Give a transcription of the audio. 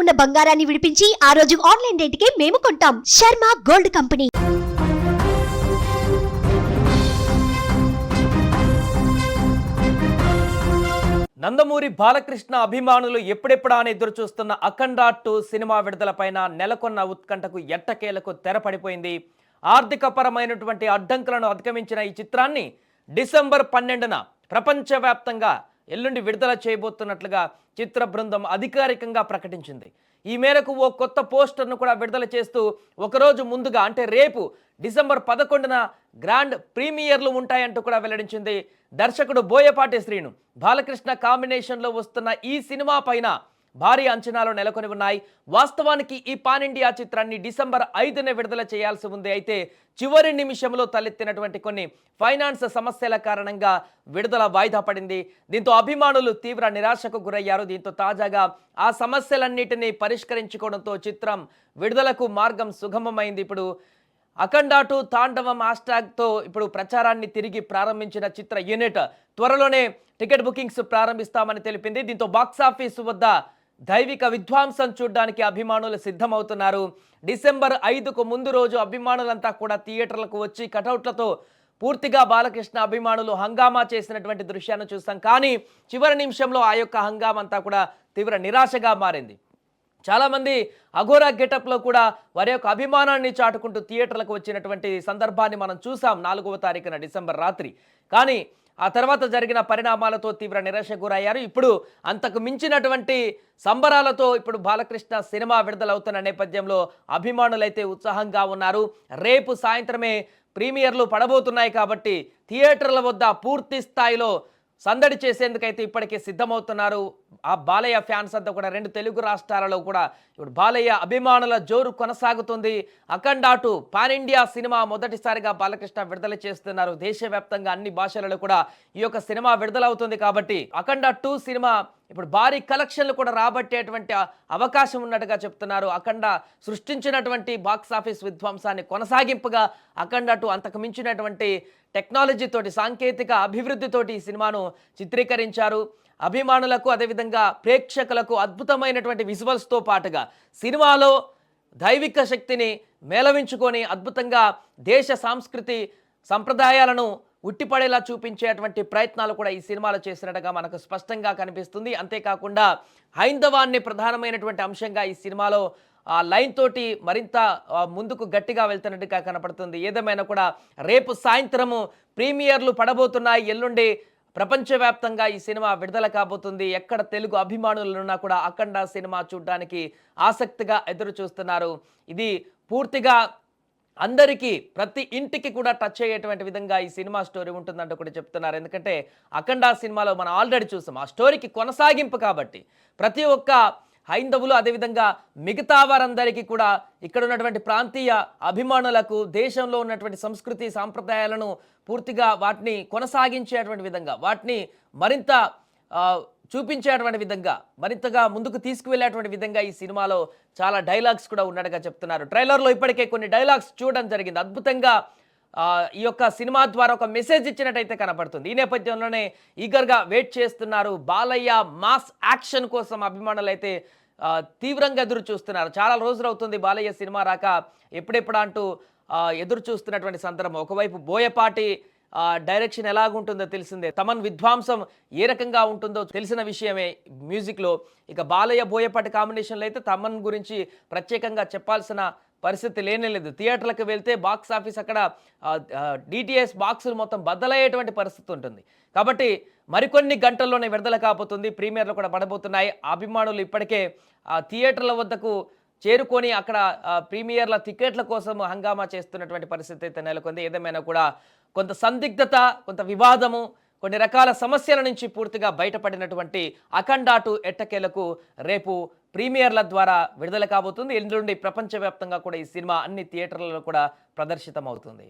ఉన్న బంగారాన్ని విడిపించి ఆ రోజు ఆన్లైన్ రేటుకే మేము కొంటాం. Sharma gold company. నందమూరి బాలకృష్ణ అభిమానులు ఎప్పుడెప్పుడా అని ఎదురు చూస్తున్న అఖండ 2 సినిమా విడుదలపైన నెలకొన్న ఉత్కంఠకు ఎట్టకేలకు తెరపడిపోయింది. ఆర్థిక పరమైనటువంటి అడ్డంకులను అధిగమించిన ఈ చిత్రాన్ని డిసెంబర్ 12న ప్రపంచవ్యాప్తంగా ఎల్లుండి విడుదల చేయబోతున్నట్లుగా చిత్ర బృందం అధికారికంగా ప్రకటించింది. ఈ మేరకు ఓ కొత్త పోస్టర్ను కూడా విడుదల చేస్తూ ఒకరోజు ముందుగా అంటే రేపు డిసెంబర్ 11న గ్రాండ్ ప్రీమియర్లు ఉంటాయంటూ కూడా వెల్లడించింది. దర్శకుడు బోయపాటి శ్రీను బాలకృష్ణ కాంబినేషన్లో వస్తున్న ఈ సినిమా పైన భారీ అంచనాలు నెలకొని ఉన్నాయి. వాస్తవానికి ఈ పాన్ ఇండియా చిత్రాన్ని డిసెంబర్ 5న విడుదల చేయాల్సి ఉంది. అయితే చివరి నిమిషంలో తలెత్తినటువంటి కొన్ని ఫైనాన్స్ సమస్యల కారణంగా విడుదల వాయిదా పడింది. దీంతో అభిమానులు తీవ్ర నిరాశకు గురయ్యారు. దీంతో తాజాగా ఆ సమస్యలన్నిటినీ పరిష్కరించుకోవడంతో చిత్రం విడుదలకు మార్గం సుగమమైంది. ఇప్పుడు అఖండ 2 తాండవం హ్యాష్ట్యాగ్తో ఇప్పుడు ప్రచారాన్ని తిరిగి ప్రారంభించిన చిత్ర యూనిట్ త్వరలోనే టికెట్ బుకింగ్స్ ప్రారంభిస్తామని తెలిపింది. దీంతో బాక్సాఫీసు వద్ద దైవిక విధ్వంసం చూడడానికి అభిమానులు సిద్ధమవుతున్నారు. డిసెంబర్ 5కు ముందు రోజు అభిమానులంతా కూడా థియేటర్లకు వచ్చి కటౌట్లతో పూర్తిగా బాలకృష్ణ అభిమానులు హంగామా చేసినటువంటి దృశ్యాన్ని చూస్తాం. కానీ చివరి నిమిషంలో ఆ యొక్క హంగామంతా కూడా తీవ్ర నిరాశగా మారింది. చాలామంది అఘోరా గెటప్లో కూడా వారి యొక్క అభిమానాన్ని చాటుకుంటూ థియేటర్లకు వచ్చినటువంటి సందర్భాన్ని మనం చూసాం 4వ తారీఖున డిసెంబర్ రాత్రి. కానీ ఆ తర్వాత జరిగిన పరిణామాలతో తీవ్ర నిరాశ గురయ్యారు. ఇప్పుడు అంతకు మించినటువంటి సంబరాలతో ఇప్పుడు బాలకృష్ణ సినిమా విడుదలవుతున్న నేపథ్యంలో అభిమానులైతే ఉత్సాహంగా ఉన్నారు. రేపు సాయంత్రమే ప్రీమియర్లు పడబోతున్నాయి కాబట్టి థియేటర్ల వద్ద పూర్తి స్థాయిలో సందడి చేసేందుకైతే ఇప్పటికే సిద్ధమవుతున్నారు. ఆ బాలయ్య ఫ్యాన్స్ అంతా కూడా 2 తెలుగు రాష్ట్రాలలో కూడా ఇప్పుడు బాలయ్య అభిమానుల జోరు కొనసాగుతుంది. అఖండ 2 పాన్ ఇండియా సినిమా మొదటిసారిగా బాలకృష్ణ విడుదల చేస్తున్నారు. దేశవ్యాప్తంగా అన్ని భాషలలో కూడా ఈ యొక్క సినిమా విడుదలవుతుంది కాబట్టి అఖండ 2 సినిమా ఇప్పుడు భారీ కలెక్షన్లు కూడా రాబట్టేటువంటి అవకాశం ఉన్నట్టుగా చెప్తున్నారు. అఖండ సృష్టించినటువంటి బాక్సాఫీస్ విధ్వంసాన్ని కొనసాగింపుగా అఖండ 2 అంతకు మించినటువంటి టెక్నాలజీతోటి సాంకేతిక అభివృద్ధితోటి ఈ సినిమాను చిత్రీకరించారు. అభిమానులకు అదేవిధంగా ప్రేక్షకులకు అద్భుతమైనటువంటి విజువల్స్తో పాటుగా సినిమాలో దైవిక శక్తిని మేళవించుకొని అద్భుతంగా దేశ సంస్కృతి సంప్రదాయాలను ఉట్టిపడేలా చూపించేటువంటి ప్రయత్నాలు కూడా ఈ సినిమాలో చేసినట్టుగా మనకు స్పష్టంగా కనిపిస్తుంది. అంతేకాకుండా హైందవాన్ని ప్రధానమైనటువంటి అంశంగా ఈ సినిమాలో ఆ లైన్ తోటి మరింత ముందుకు గట్టిగా వెళ్తున్నట్టుగా కనపడుతుంది. ఏదేమైనా కూడా రేపు సాయంత్రము ప్రీమియర్లు పడబోతున్నాయి. ఎల్లుండి ప్రపంచవ్యాప్తంగా ఈ సినిమా విడుదల కాబోతుంది. ఎక్కడ తెలుగు అభిమానులున్నా కూడా అఖండ సినిమా చూడడానికి ఆసక్తిగా ఎదురు చూస్తున్నారు. ఇది పూర్తిగా అందరికీ ప్రతి ఇంటికి కూడా టచ్ అయ్యేటువంటి విధంగా ఈ సినిమా స్టోరీ ఉంటుందంటూ కూడా చెప్తున్నారు. ఎందుకంటే అఖండ సినిమాలో మనం ఆల్రెడీ చూసాం. ఆ స్టోరీకి కొనసాగింపు కాబట్టి ప్రతి ఒక్క హైందవులు అదేవిధంగా మిగతా వారందరికీ కూడా ఇక్కడ ఉన్నటువంటి ప్రాంతీయ అభిమానులకు దేశంలో ఉన్నటువంటి సంస్కృతి సాంప్రదాయాలను పూర్తిగా వాటిని కొనసాగించేటువంటి విధంగా వాటిని మరింత చూపించేటువంటి విధంగా మరింతగా ముందుకు తీసుకువెళ్ళేటువంటి విధంగా ఈ సినిమాలో చాలా డైలాగ్స్ కూడా ఉన్నట్టుగా చెప్తున్నారు. ట్రైలర్లో ఇప్పటికే కొన్ని డైలాగ్స్ చూడడం జరిగింది. అద్భుతంగా ఈ యొక్క సినిమా ద్వారా ఒక మెసేజ్ ఇచ్చినట్టయితే కనపడుతుంది. ఈ నేపథ్యంలోనే ఈగర్గా వెయిట్ చేస్తున్నారు. బాలయ్య మాస్ యాక్షన్ కోసం అభిమానులు అయితే తీవ్రంగా ఎదురు చూస్తున్నారు. చాలా రోజులు అవుతుంది బాలయ్య సినిమా రాక ఎప్పుడెప్పుడు అంటూ ఎదురు చూస్తున్నటువంటి సందర్భం. ఒకవైపు బోయపాటి డైరెక్షన్ ఎలాగుంటుందో తెలిసిందే. తమన్ విధ్వంసం ఏ రకంగా ఉంటుందో తెలిసిన విషయమే మ్యూజిక్లో. ఇక బాలయ్య బోయపాటి కాంబినేషన్లో అయితే తమన్ గురించి ప్రత్యేకంగా చెప్పాల్సిన పరిస్థితి లేనేలేదు. థియేటర్లకు వెళ్తే బాక్స్ ఆఫీస్ అక్కడ డిటిఎస్ బాక్సులు మొత్తం బద్దలయ్యేటువంటి పరిస్థితి ఉంటుంది. కాబట్టి మరికొన్ని గంటల్లోనే విడుదల కాబోతుంది. ప్రీమియర్లు కూడా పడబోతున్నాయి. అభిమానులు ఇప్పటికే థియేటర్ల వద్దకు చేరుకొని అక్కడ ప్రీమియర్ల టికెట్ల కోసం హంగామా చేస్తున్నటువంటి పరిస్థితి అయితే నెలకొంది. ఏదేమైనా కూడా కొంత సందిగ్ధత, కొంత వివాదము, కొన్ని రకాల సమస్యల నుంచి పూర్తిగా బయటపడినటువంటి అఖండ 2 ఎట్టకేలకు రేపు ప్రీమియర్ల ద్వారా విడుదల కాబోతుంది. ఎల్లుండి ప్రపంచవ్యాప్తంగా కూడా ఈ సినిమా అన్ని థియేటర్లలో కూడా ప్రదర్శితం అవుతుంది.